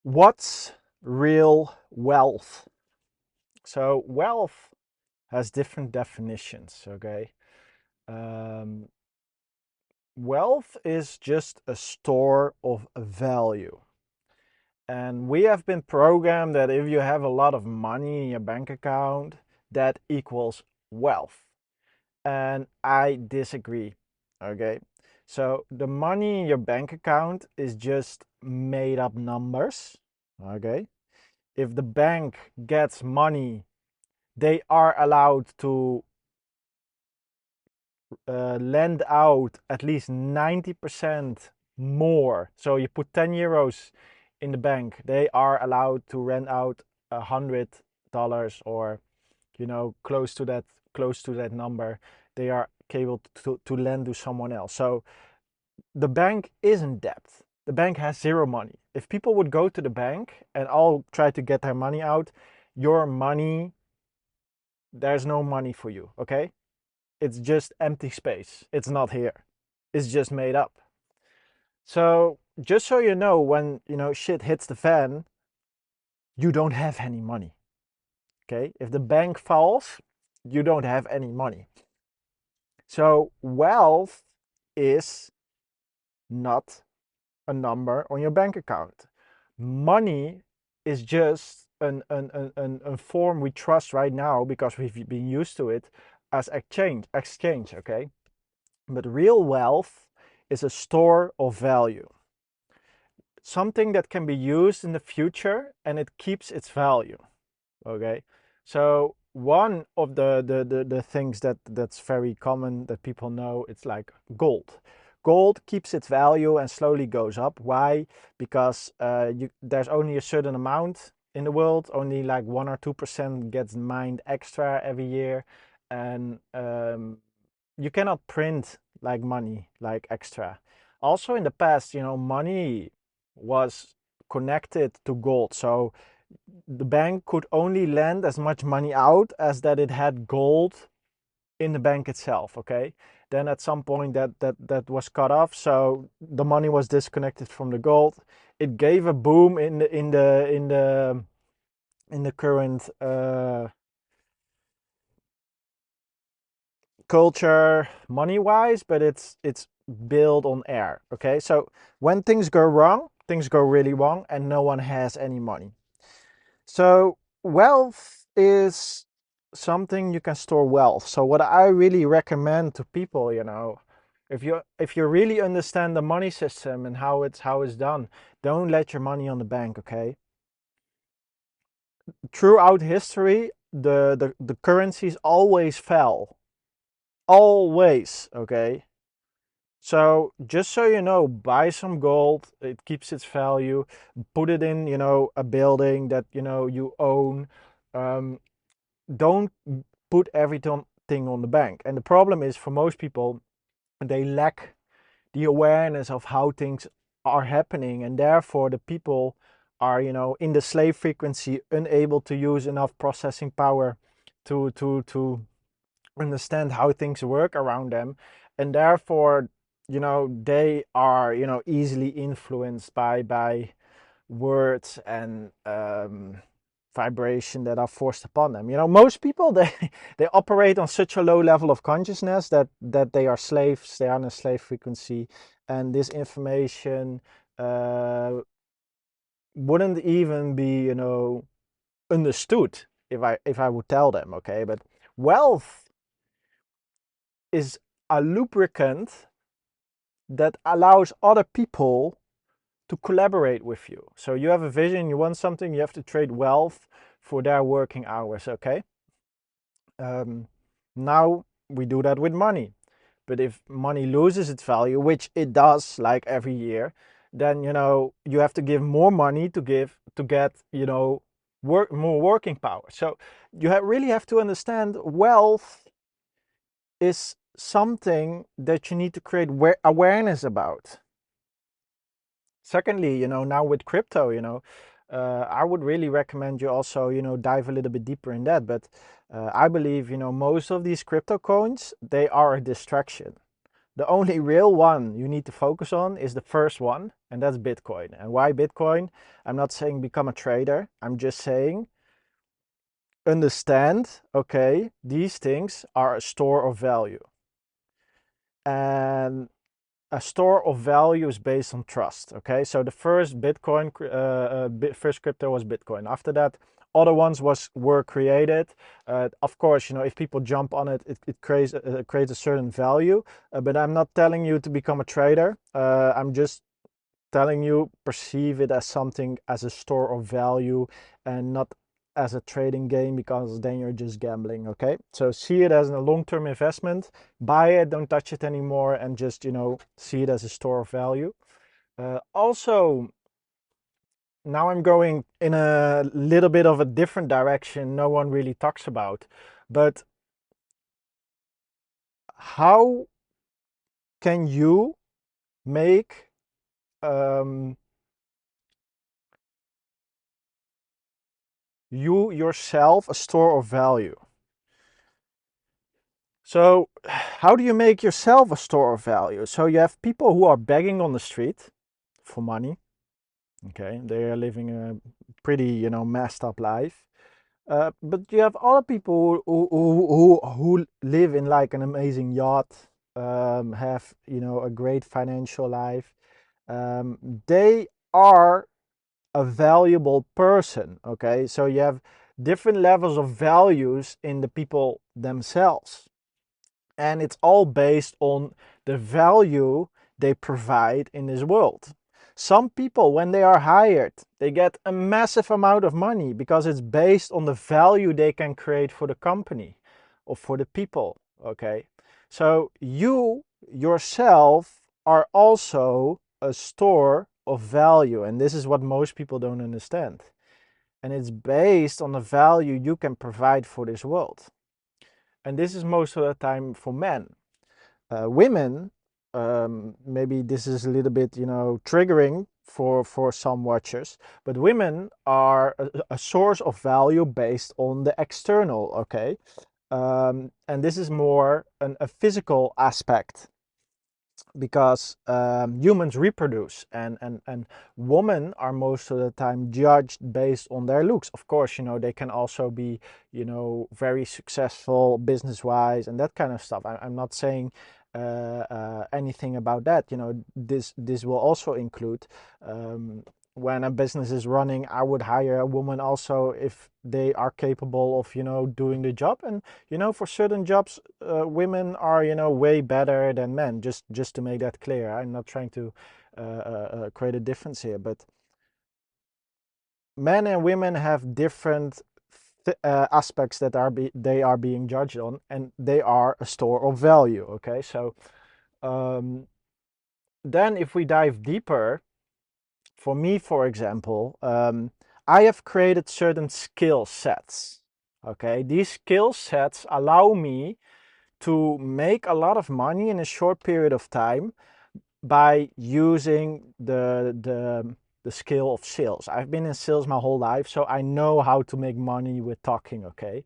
What's real wealth? So wealth has different definitions, okay? Um, Wealth is just a store of value. And we have been programmed that if you have a lot of money in your bank account, that equals wealth. And I disagree, okay? So the money in your bank account is just made up numbers, okay? If the bank gets money, they are allowed to lend out at least 90% more. So you put 10 euros in the bank, they are allowed to rent out $100 or close to that number. They are able to lend to someone else. So the bank is in debt. The bank has zero money. If people would go to the bank and all try to get their money out, your money, there's no money for you, okay? It's just empty space. It's not here. It's just made up. So just so you know, when shit hits the fan, you don't have any money. Okay? If the bank falls, you don't have any money. So wealth is not a number on your bank account. Money is just a form we trust right now because we've been used to it as exchange, okay? But real wealth is a store of value, something that can be used in the future and it keeps its value. Okay, so one of the things that's very common that people know, it's like gold. Gold keeps its value and slowly goes up. Why? Because there's only a certain amount in the world, only like 1 or 2% gets mined extra every year, and you cannot print like money like extra. Also in the past, money was connected to gold. So the bank could only lend as much money out as that it had gold in the bank itself, okay? Then at some point that was cut off, so the money was disconnected from the gold. It gave a boom in the current culture money wise, but it's built on air, okay? So when things go wrong, things go really wrong and no one has any money. So wealth is something you can store wealth. So what I really recommend to people, if you really understand the money system and how it's done, don't let your money on the bank, okay? Throughout history, the currencies always fell. Always, okay? So just so you know, buy some gold. It keeps its value. Put it in, a building that you own. Um, don't put everything on the bank. And the problem is for most people, they lack the awareness of how things are happening, and therefore the people are, in the slave frequency, unable to use enough processing power to understand how things work around them, and therefore they are easily influenced by words and vibration that are forced upon them. Most people, they operate on such a low level of consciousness that they are slaves. They are on a slave frequency, and this information wouldn't even be understood if I would tell them. Okay, but wealth is a lubricant that allows other people to collaborate with you. So you have a vision, you want something, you have to trade wealth for their working hours, okay? Now we do that with money. But if money loses its value, which it does like every year, then you have to give more money to get more working power. So you really have to understand wealth is something that you need to create awareness about. Secondly, now with crypto, I would really recommend you also, dive a little bit deeper in that. But I believe, most of these crypto coins, they are a distraction. The only real one you need to focus on is the first one, and that's Bitcoin. And why Bitcoin? I'm not saying become a trader. I'm just saying understand, okay, these things are a store of value. And a store of value is based on trust. Okay, so the first Bitcoin, first crypto was Bitcoin. After that, other ones were created. Of course, you know, if people jump on it, it creates a certain value. But I'm not telling you to become a trader. I'm just telling you perceive it as something as a store of value and not as a trading game, because then you're just gambling. Okay, so see it as a long-term investment, buy it, don't touch it anymore, and just, you know, see it as a store of value. Also, now I'm going in a little bit of a different direction no one really talks about, but how can you make um, you yourself a store of value? So, how do you make yourself a store of value? So, you have people who are begging on the street for money. Okay, they are living a pretty, you know, messed up life. But you have other people who live in like an amazing yacht, have, you know, a great financial life. They are a valuable person. Okay, so you have different levels of values in the people themselves. And it's all based on the value they provide in this world. Some people, when they are hired, they get a massive amount of money because it's based on the value they can create for the company or for the people. Okay, so you yourself are also a store of value, and this is what most people don't understand. And it's based on the value you can provide for this world. And this is most of the time for men. Women, maybe this is a little bit, you know, triggering for some watchers, but women are a source of value based on the external. Okay, and this is more a physical aspect, because humans reproduce, and women are most of the time judged based on their looks. Of course, you know, they can also be, you know, very successful business wise and that kind of stuff. I'm not saying anything about that. You know, this will also include, when a business is running, I would hire a woman also if they are capable of, you know, doing the job. And, you know, for certain jobs, women are, you know, way better than men. Just to make that clear, I'm not trying to create a difference here, but men and women have different aspects that they are being judged on, and they are a store of value. Okay, so um, then if we dive deeper, for me, for example, I have created certain skill sets. Okay, these skill sets allow me to make a lot of money in a short period of time by using the skill of sales. I've been in sales my whole life, so I know how to make money with talking. Okay,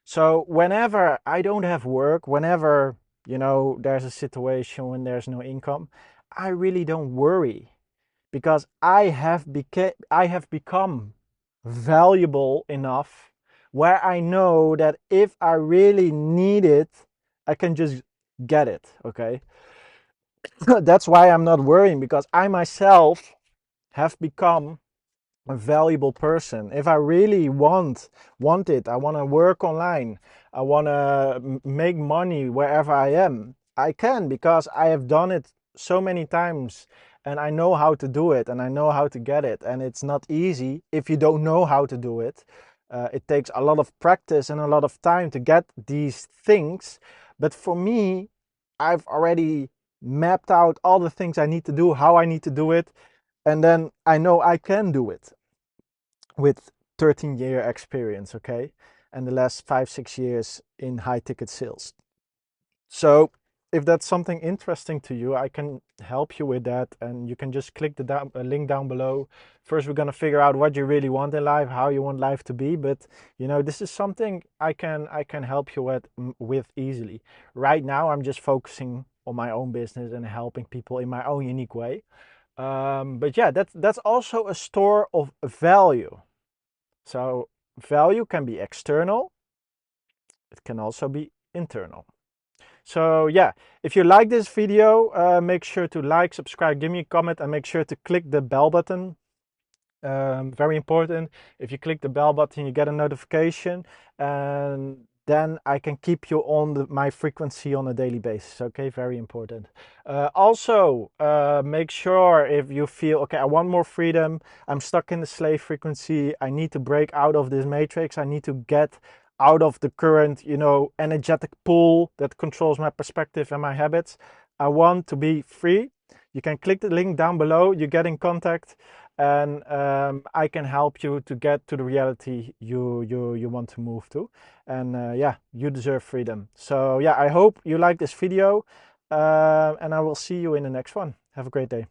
so whenever I don't have work, whenever, you know, there's a situation when there's no income, I really don't worry, because I have become valuable enough where I know that if I really need it, I can just get it. Okay, that's why I'm not worrying, because I myself have become a valuable person. If I really want it, I want to work online, I want to make money wherever I am, I can, because I have done it so many times, and I know how to do it, and I know how to get it. And it's not easy if you don't know how to do it. It takes a lot of practice and a lot of time to get these things. But for me, I've already mapped out all the things I need to do, how I need to do it, and then I know I can do it with 13-year experience. Okay, and the last 5-6 years in high ticket sales. So if that's something interesting to you, I can help you with that, and you can just click the link down below. First, we're going to figure out what you really want in life, how you want life to be. But, you know, this is something I can help you with easily. Right now I'm just focusing on my own business and helping people in my own unique way. But yeah, that's also a store of value. So value can be external, it can also be internal. So yeah, if you like this video, make sure to like, subscribe, give me a comment, and make sure to click the bell button. Very important. If you click the bell button, you get a notification, and then I can keep you on my frequency on a daily basis. Okay, very important. Also, make sure if you feel, okay, I want more freedom, I'm stuck in the slave frequency, I need to break out of this matrix, I need to get out of the current, energetic pool that controls my perspective and my habits. I want to be free. You can click the link down below, you get in contact, and I can help you to get to the reality you want to move to. And yeah, you deserve freedom. So yeah, I hope you like this video, and I will see you in the next one. Have a great day.